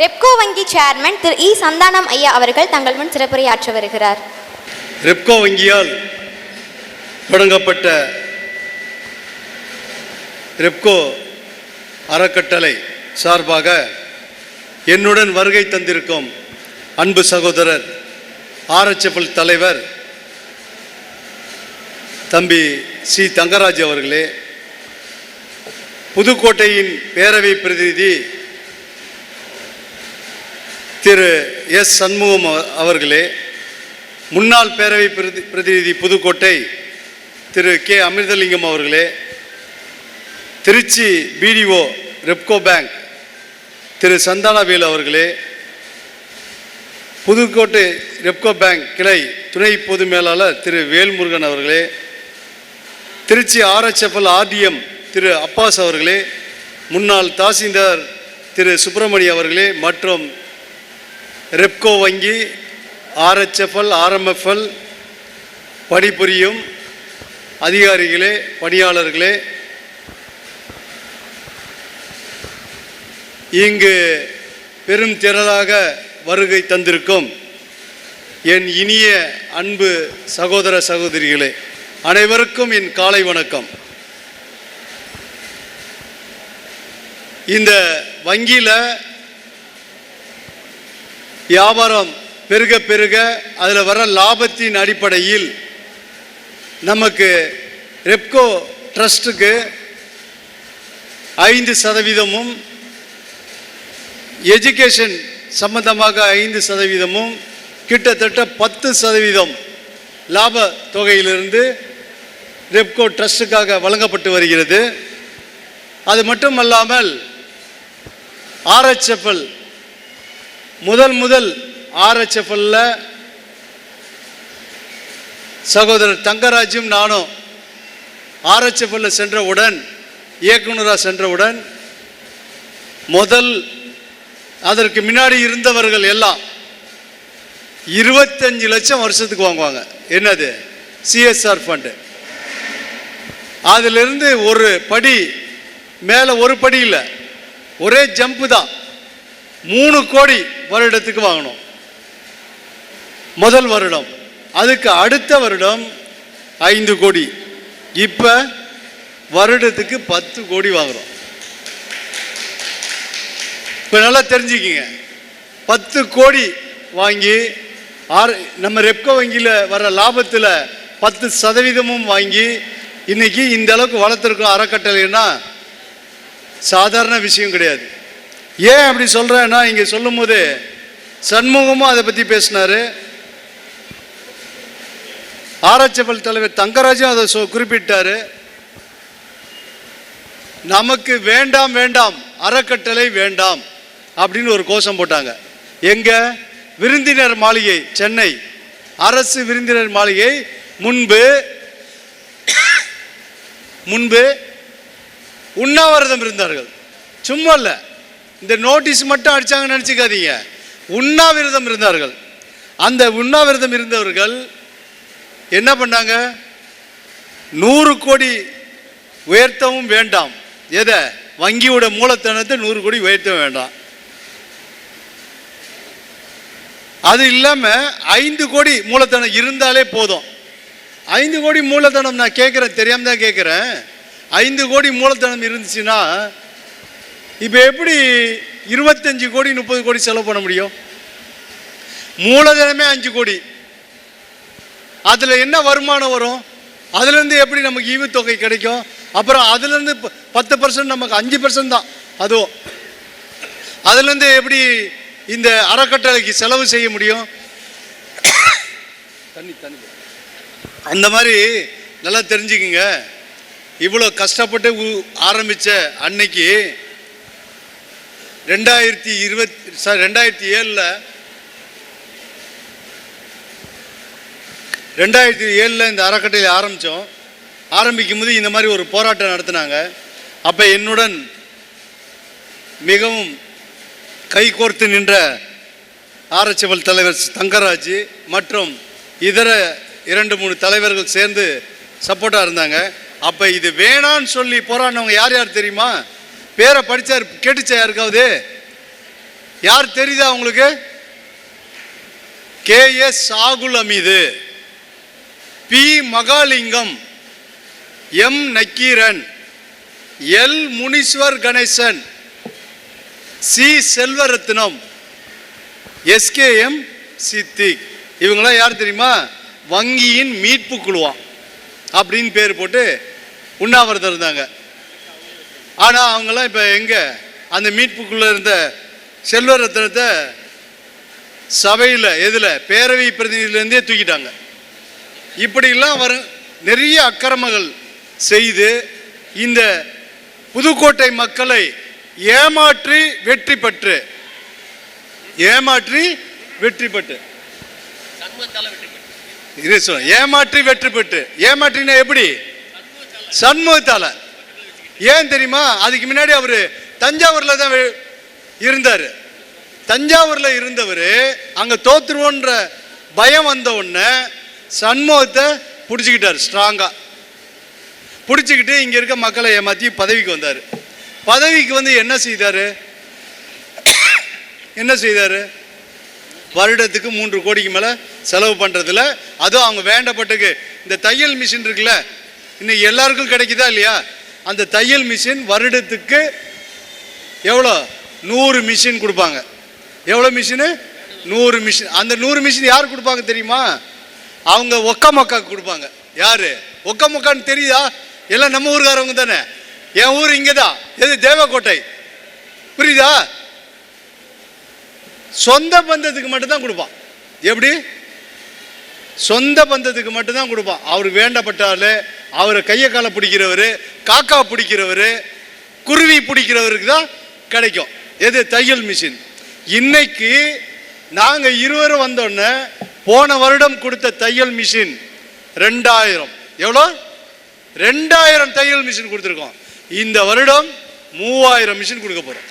ரெப்கோ வங்கி சேர்மன் திரு இ சந்தானம் ஐயா அவர்கள் தங்கள் முன் சிறப்புரையாற்ற வருகிறார். ரெப்கோ வங்கியால் தொடங்கப்பட்ட ரெப்கோ அறக்கட்டளை சார்பாக என்னுடன் வருகை தந்திருக்கும் அன்பு சகோதரர் RHFL தலைவர் தம்பி சி தங்கராஜ் அவர்களே, புதுக்கோட்டையின் பேரவை பிரதிநிதி திரு எஸ் சண்முகம் அவர்களே, முன்னாள் பேரவை பிரதிநிதி புதுக்கோட்டை திரு கே அமிர்தலிங்கம் அவர்களே, திருச்சி BDO ரெப்கோ பேங்க் திரு சந்தானவேல் அவர்களே, புதுக்கோட்டை ரெப்கோ பேங்க் கிளை துணை பொது மேலாளர் திரு வேல்முருகன் அவர்களே, திருச்சி RHFL RDM திரு அப்பாஸ் அவர்களே, முன்னாள் தாசில்தார் திரு சுப்பிரமணி அவர்களே மற்றும் ரெப்கோ வங்கி RHFL RMFL பணிபுரியும் அதிகாரிகளே, பணியாளர்களே, இங்கு பெரும் திரளாக வருகை தந்திருக்கும் என் இனிய அன்பு சகோதர சகோதரிகளே, அனைவருக்கும் என் காலை வணக்கம். இந்த வங்கியில் வியாபாரம் பெருக பெருக அதில் வர லாபத்தின் அடிப்படையில் நமக்கு ரெப்கோ ட்ரஸ்ட்டுக்கு 5% எஜுகேஷன் சம்பந்தமாக 5% கிட்டத்தட்ட 10% லாப தொகையிலிருந்து ரெப்கோ ட்ரஸ்ட்டுக்காக வழங்கப்பட்டு வருகிறது. அது மட்டுமல்லாமல் RHFL முதல் RHFL சகோதரர் தங்கராஜும் நானும் RHFL சென்றவுடன், இயக்குநராக சென்றவுடன் அதற்கு முன்னாடி இருந்தவர்கள் எல்லாம் 25 லட்சம் வருஷத்துக்கு வாங்குவாங்க. என்னது? CSR fund. அதிலிருந்து ஒரு படி மேலே, ஒரு படி இல்லை, ஒரே ஜம்பு தான், 3 கோடி வருடத்துக்கு வாங்கணும் முதல் வருடம். அதுக்கு அடுத்த வருடம் 5 கோடி. இப்போ வருடத்துக்கு 10 கோடி வாங்குறோம். இப்போ நல்லா தெரிஞ்சுக்கிங்க, 10 கோடி வாங்கி நம்ம ரெப்கோ வங்கியில் வர லாபத்தில் 10% வாங்கி இன்னைக்கு இந்த அளவுக்கு வளர்த்துருக்கோம் அறக்கட்டளைன்னா சாதாரண விஷயம் கிடையாது. ஏன் அப்படி சொல்கிறேன்னா, இங்கே சொல்லும் போது சண்முகமும் அதை பற்றி பேசினார், RHFL தலைவர் தங்கராஜும் அதை குறிப்பிட்டார். நமக்கு வேண்டாம் அறக்கட்டளை வேண்டாம் அப்படின்னு ஒரு கோஷம் போட்டாங்க. எங்க? விருந்தினர் மாளிகை, சென்னை அரசு விருந்தினர் மாளிகை முன்பு உண்ணாவிரதம் இருந்தார்கள். சும்மா இல்லை, இந்த நோட்டீஸ் மட்டும் அடிச்சாங்கன்னு நினச்சிக்காதீங்க, உண்ணாவிரதம் இருந்தார்கள். அந்த உண்ணாவிரதம் இருந்தவர்கள் என்ன பண்ணாங்க? 100 கோடி உயர்த்தவும் வேண்டாம். எதை? வங்கியோட மூலதனத்தை 100 கோடி உயர்த்த வேண்டாம். அது இல்லாமல் 5 கோடி மூலதனம் இருந்தாலே போதும். 5 கோடி மூலதனம், நான் கேட்குறேன், தெரியாமல் தான் கேட்குறேன், 5 கோடி மூலதனம் இருந்துச்சுன்னா இப்போ எப்படி 25 கோடி 30 கோடி செலவு பண்ண முடியும்? மூலதனமே 5 கோடி, அதில் என்ன வருமானம் வரும்? அதுலேருந்து எப்படி நமக்கு ஈவுத்தொகை கிடைக்கும்? அப்புறம் அதுலேருந்து 10% நமக்கு 5% தான். அதுவும் அதுலேருந்து எப்படி இந்த அறக்கட்டளைக்கு செலவு செய்ய முடியும்? தண்ணி அந்த மாதிரி நல்லா தெரிஞ்சுக்குங்க. இவ்வளோ கஷ்டப்பட்டு ஆரம்பித்த அன்னைக்கு 2007 இந்த அறக்கட்டளை ஆரம்பிக்கும் போது இந்த மாதிரி ஒரு போராட்டம் நடத்தினாங்க. அப்போ என்னுடன் மிகவும் கைகோர்த்து நின்ற RHFL தலைவர் தங்கராஜ் மற்றும் இதர 2-3 தலைவர்கள் சேர்ந்து சப்போர்ட்டாக இருந்தாங்க. அப்போ இது வேணான்னு சொல்லி போராடினவங்க யார் யார் தெரியுமா? பேரை படித்தார், கேட்டுச்சா யாருக்காவது? யார் தெரியுதா உங்களுக்கு? KS Shahul Hameed, P Mahalingam, M Nakkheeran, L Muneeswar Ganesan, C Selvaratnam, SKM Siddique. இவங்களாம் யார் தெரியுமா? வங்கியின் மீட்பு குழுவாம் அப்படின்னு பேர் போட்டு உண்ணாவிரதம் இருந்தாங்க. ஆனால் அவங்கெல்லாம் இப்போ எங்கே? அந்த மீட்புக்குள்ளே இருந்த செல்வரத்னத்தை சபையில் எதில் பேரவை பிரதிநிதியிலேருந்தே தூக்கிட்டாங்க. இப்படிலாம் வரும் நிறைய அக்கிரமங்கள் செய்து இந்த புதுக்கோட்டை மக்களை ஏமாற்றி வெற்றி பெற்று ஏமாற்றி வெற்றி பெற்று ஏமாற்றினா எப்படி? சண்முகத்தால. ஏன் தெரியுமா? அதுக்கு முன்னாடி அவரு தஞ்சாவூர்ல தான் இருந்தாரு. தஞ்சாவூர்ல இருந்தவர் அங்க தோத்துருவோன்ற பயம் வந்த உடனே சண்முகத்தை பிடிச்சிக்கிட்டார். ஸ்ட்ராங்கா பிடிச்சிக்கிட்டு இங்க இருக்க மக்களை ஏமாத்தி பதவிக்கு வந்தார். பதவிக்கு வந்து என்ன செய்தாரு? வருடத்துக்கு 3 கோடிக்கு மேலே செலவு பண்ணுறதில்ல. அதுவும் அவங்க வேண்டப்பட்டுக்கு இந்த தையல் மிஷின் இருக்குல்ல, இன்னைக்கு எல்லாருக்கும் கிடைக்குதா இல்லையா? அந்த தையல் மிஷின் வருடத்துக்கு எவ்வளோ? 100 மிஷின் கொடுப்பாங்க. எவ்வளோ மிஷினு? 100 மிஷின். அந்த 100 மிஷின் யார் கொடுப்பாங்க தெரியுமா? அவங்க ஒக்க கொடுப்பாங்க. யாரு ஒக்க தெரியுதா? எல்லாம் நம்ம ஊருக்காரவங்க தானே. என் ஊர் இங்கே தான். எது? தேவக்கோட்டை. புரியுதா? சொந்த பந்தத்துக்கு மட்டும்தான் கொடுப்பான். எப்படி? சொந்த பந்தத்துக்கு மட்டும்தான் கொடுப்பான். அவர் வேண்டப்பட்டாலே அவரை கையை காலை பிடிக்கிறவர், காக்கா பிடிக்கிறவர், குருவி பிடிக்கிறவருக்கு தான் கிடைக்கும். எது? தையல் மிஷின். இன்னைக்கு நாங்கள் இருவரும் வந்தோடனே போன வருடம் கொடுத்த தையல் மிஷின் 2000. எவ்வளோ? 2000 தையல் மிஷின் கொடுத்துருக்கோம். இந்த வருடம் 3000 மிஷின் கொடுக்க போகிறோம்.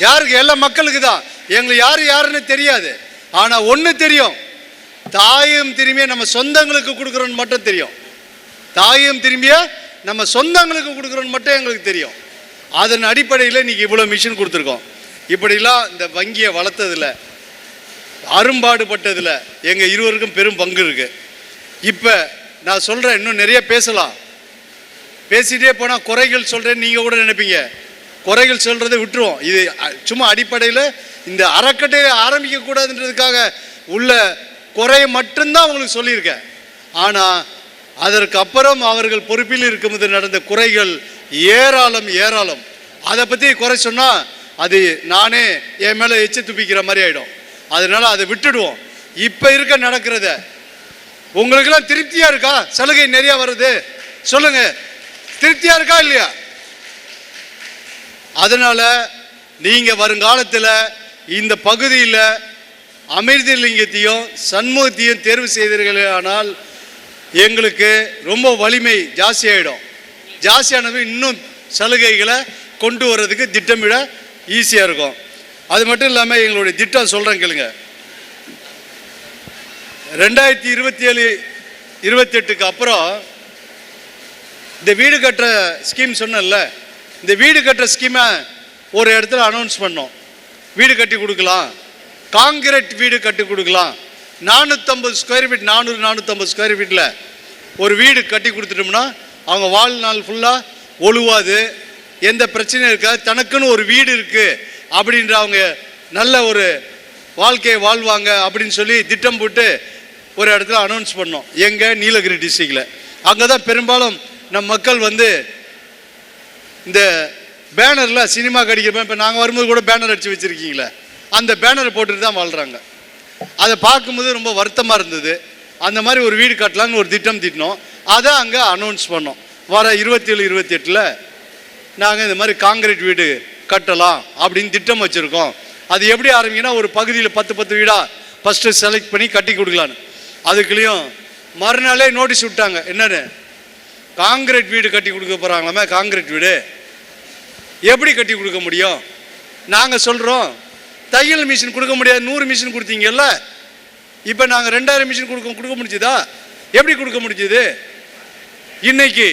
யாருக்கு? எல்லா மக்களுக்கு தான். எங்களுக்கு யாருன்னு தெரியாது. ஆனால் ஒன்று தெரியும், தாயும் திரும்பிய நம்ம சொந்தங்களுக்கு கொடுக்குறோன்னு மட்டும் தெரியும். தாயும் திரும்பிய நம்ம சொந்தங்களுக்கு கொடுக்குறோன்னு மட்டும் எங்களுக்கு தெரியும். அதன் அடிப்படையில் இன்னைக்கு இவ்வளோ மிஷின் கொடுத்துருக்கோம். இப்படிலாம் இந்த வங்கியை வளர்த்ததில், அரும்பாடுபட்டதில் எங்கள் இருவருக்கும் பெரும் பங்கு இருக்கு. இப்போ நான் சொல்கிறேன், இன்னும் நிறைய பேசலாம். பேசிகிட்டே போனால் குறைகள் சொல்கிறேன்னு நீங்கள் கூட நினைப்பீங்க. குறைகள் சொல்கிறத விட்டுருவோம். இது சும்மா அடிப்படையில் இந்த அறக்கட்டையை ஆரம்பிக்கக்கூடாதுன்றதுக்காக உள்ள குறையை மட்டும்தான் அவங்களுக்கு சொல்லியிருக்கேன். ஆனால் அதற்கு அப்புறம் அவர்கள் பொறுப்பில் இருக்கும்போது நடந்த குறைகள் ஏராளம். அதை பற்றி குறை சொன்னால் அது நானே என் மேலே எச்சு துப்பிக்கிற மாதிரி ஆகிடும். அதனால அதை விட்டுடுவோம். இப்போ இருக்க நடக்கிறத உங்களுக்கெல்லாம் திருப்தியாக இருக்கா? சலுகை நிறையா வருது, சொல்லுங்க. திருப்தியாக இருக்கா இல்லையா? அதனால நீங்க வருங்காலத்தில் இந்த பகுதியில் அமிர்தலிங்கத்தையும் சண்முகத்தையும் தேர்வு செய்தீர்களானால் எங்களுக்கு ரொம்ப வலிமை ஜாஸ்தியாகிடும். ஜாஸ்தியானது இன்னும் சலுகைகளை கொண்டு வர்றதுக்கு திட்டமிட ஈஸியாக இருக்கும். அது மட்டும் இல்லாமல் எங்களுடைய திட்டம் சொல்கிறேன் கேளுங்க. 2027-28க்கு அப்புறம் இந்த வீடு கட்டுற ஸ்கீம் சொன்னேன்ல, இந்த வீடு கட்டுற ஸ்கீமை ஒரு இடத்துல அனௌன்ஸ் பண்ணோம். வீடு கட்டி கொடுக்கலாம், காங்கிரீட் வீடு கட்டி கொடுக்கலாம். 450 ஸ்கொயர் ஃபீட், 450 ஸ்கொயர் ஃபீட்டில் ஒரு வீடு கட்டி கொடுத்துட்டோம்னா அவங்க வாழ்நாள் ஃபுல்லாக ஒழுவாது, எந்த பிரச்சனையும் இருக்காது. தனக்குன்னு ஒரு வீடு இருக்குது அப்படின்ற அவங்க நல்ல ஒரு வாழ்க்கையை வாழ்வாங்க அப்படின்னு சொல்லி திட்டம் போட்டு ஒரு இடத்துல அனௌன்ஸ் பண்ணோம். எங்கள் நீலகிரி டிஸ்ட்ரிக்டில். அங்கே தான் பெரும்பாலும் நம் மக்கள் வந்து இந்த பேனரில் சினிமா கடிக்கிறப்ப, இப்போ நாங்கள் வரும்போது கூட பேனர் அடித்து வச்சுருக்கீங்களே, அந்த பேனரை போட்டுட்டு தான் வாழ்கிறாங்க. அதை பார்க்கும்போது ரொம்ப வருத்தமாக இருந்தது. அந்த மாதிரி ஒரு வீடு கட்டலான்னு ஒரு திட்டம் தீட்டினோம். அதை அங்கே அனௌன்ஸ் பண்ணோம். வர 27-28 நாங்கள் இந்த மாதிரி காங்கிரீட் வீடு கட்டலாம் அப்படின்னு திட்டம் வச்சுருக்கோம். அது எப்படி ஆரம்பிங்கன்னா, ஒரு பகுதியில் 10 வீடாக ஃபஸ்ட்டு செலக்ட் பண்ணி கட்டி கொடுக்கலான்னு. அதுக்குள்ளேயும் மறுநாளே நோட்டீஸ் விட்டாங்க. என்னென்னு? காங்கிரீட் வீடு கட்டி கொடுக்க போகிறாங்களாமே. காங்கிரீட் வீடு எப்படி கட்டி கொடுக்க முடியும்? நாங்கள் சொல்கிறோம், தையல் மிஷின் கொடுக்க முடியாது. 100 மிஷின் கொடுத்தீங்கல்ல, இப்போ நாங்கள் 2000 மிஷின் கொடுக்க முடிஞ்சுதா? எப்படி கொடுக்க முடிஞ்சுது? இன்னைக்கு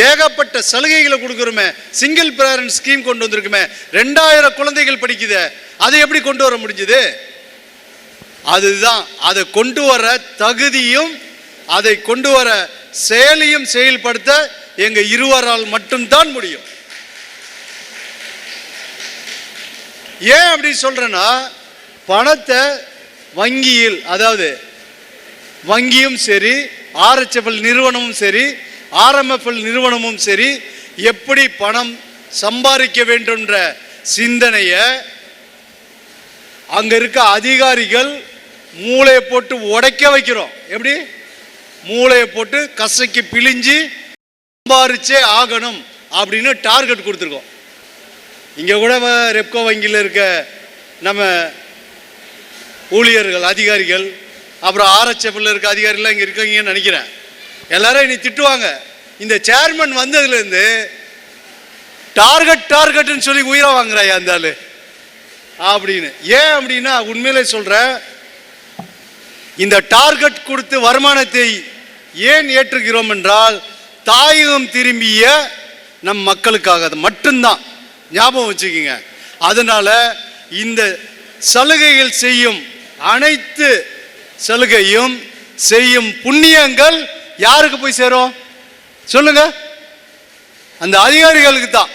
ஏகப்பட்ட சலுகைகளை கொடுக்குறோமே, சிங்கிள் பேரண்ட் ஸ்கீம் கொண்டு வந்திருக்குமே, 2000 குழந்தைகள் படிக்குது, அதை எப்படி கொண்டு வர முடிஞ்சது? அதுதான் அதை கொண்டு வர தகுதியும் அதை கொண்டு வர செயலையும் செயல்படுத்த எங்க இருவரால் மட்டும்தான் முடியும். ஏன் அப்படி சொல்றேன்னா, பணத்தை வங்கியில், அதாவது வங்கியும் சரி, RHFL நிறுவனமும் சரி, RMFL நிறுவனமும் சரி, எப்படி பணம் சம்பாதிக்க வேண்டும்ன்ற சிந்தனையை அங்க இருக்க அதிகாரிகள் மூளையை போட்டு உடைக்க வைக்கிறோம். எப்படி? மூளையை போட்டு கசக்கி பிழிஞ்சு சம்பாரிச்சே ஆகணும் அப்படின்னு டார்கெட் கொடுத்துருக்கோம். இங்க கூட ரெப்கோ வங்கியில் இருக்க நம்ம ஊழியர்கள், அதிகாரிகள், அப்புறம் RHFL இருக்க அதிகாரிகள் இங்கே இருக்கீங்கன்னு நினைக்கிறேன். எல்லாரும் இனி திட்டுவாங்க, இந்த சேர்மன் வந்ததுலேருந்து டார்கெட்னு சொல்லி உயிரை வாங்குறாயா அந்த ஆளு அப்படின்னு. ஏன் அப்படின்னா, உண்மையிலே சொல்கிறேன், இந்த டார்கெட் கொடுத்து வருமானத்தை ஏன் ஏற்றுகிறோம் என்றால், தாயகம் திரும்பிய நம் மக்களுக்காக அது மட்டும்தான். ஞாபகம் வச்சுக்கோங்க. அதனால இந்த சலுகைகள் செய்யும் அனைத்து சலுகையும் செய்யும் புண்ணியங்கள் யாருக்கு போய் சேரும் சொல்லுங்க? அந்த அதிகாரிகளுக்கு தான்,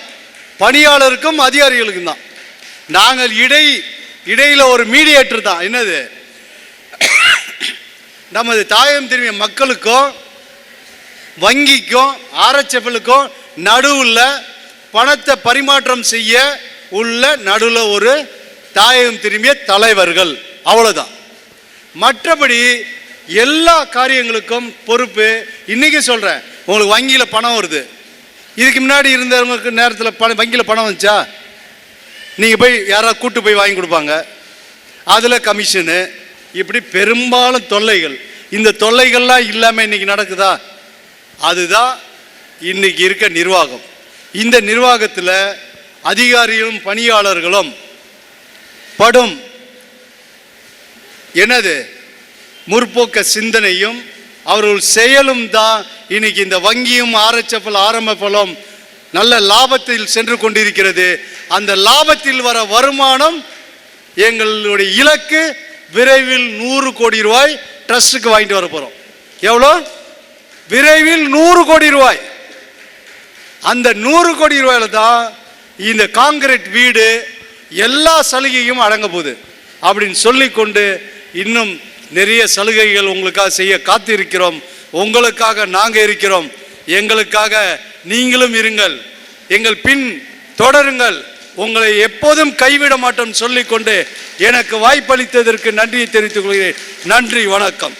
பணியாளருக்கும் அதிகாரிகளுக்கும் தான். நாங்கள் இடையில ஒரு மீடியேட்டர் தான். என்னது? நமது தாயகம் திரும்பிய மக்களுக்கும் வங்கிக்கும் RHFLக்கும் நடுவில் பணத்தை பரிமாற்றம் செய்ய உள்ள நடுவில் ஒரு தாயகம் திரும்பிய தலைவர்கள், அவ்வளோதான். மற்றபடி எல்லா காரியங்களுக்கும் பொறுப்பு. இன்னைக்கு சொல்கிறேன், உங்களுக்கு வங்கியில் பணம் வருது. இதுக்கு முன்னாடி இருந்தவங்களுக்கு நேரத்தில் வங்கியில் பணம் வந்துச்சா? நீங்கள் போய் யாராவது கூட்டு போய் வாங்கி கொடுப்பாங்க, அதில் கமிஷனு, இப்படி பெரும்பாலும் தொல்லைகள். இந்த தொல்லைகள்லாம் இல்லாமல் இன்னைக்கு நடக்குதா? அதுதான் இன்னைக்கு இருக்க நிர்வாகம். இந்த நிர்வாகத்தில் அதிகாரிகளும் பணியாளர்களும் படும் என்னது முற்போக்க சிந்தனையும் அவர்கள் செயலும் தான் இன்னைக்கு இந்த வங்கியும் RHFL RMFLம் நல்ல லாபத்தில் சென்று கொண்டிருக்கிறது. அந்த லாபத்தில் வர வருமானம் எங்களுடைய இலக்கு. விரைவில் 100 கோடி ரூபாய் ட்ரஸ்டுக்கு வாங்கிட்டு வர போறோம். எவ்வளோ? விரைவில் 100 கோடி ரூபாய். அந்த 100 கோடி ரூபாயில தான் இந்த காங்கிரீட் வீடு எல்லா சலுகையும் அடங்க போகுது அப்படின்னு சொல்லிக்கொண்டு, இன்னும் நிறைய சலுகைகள் உங்களுக்காக செய்ய காத்திருக்கிறோம். உங்களுக்காக நாங்கள் இருக்கிறோம், எங்களுக்காக நீங்களும் இருங்கள், எங்கள் பின் தொடருங்கள், உங்களை எப்போதும் கைவிட மாட்டோம் சொல்லிக்கொண்டு எனக்கு வாய்ப்பளித்ததற்கு நன்றியை தெரிவித்துக் கொள்கிறேன். நன்றி, வணக்கம்.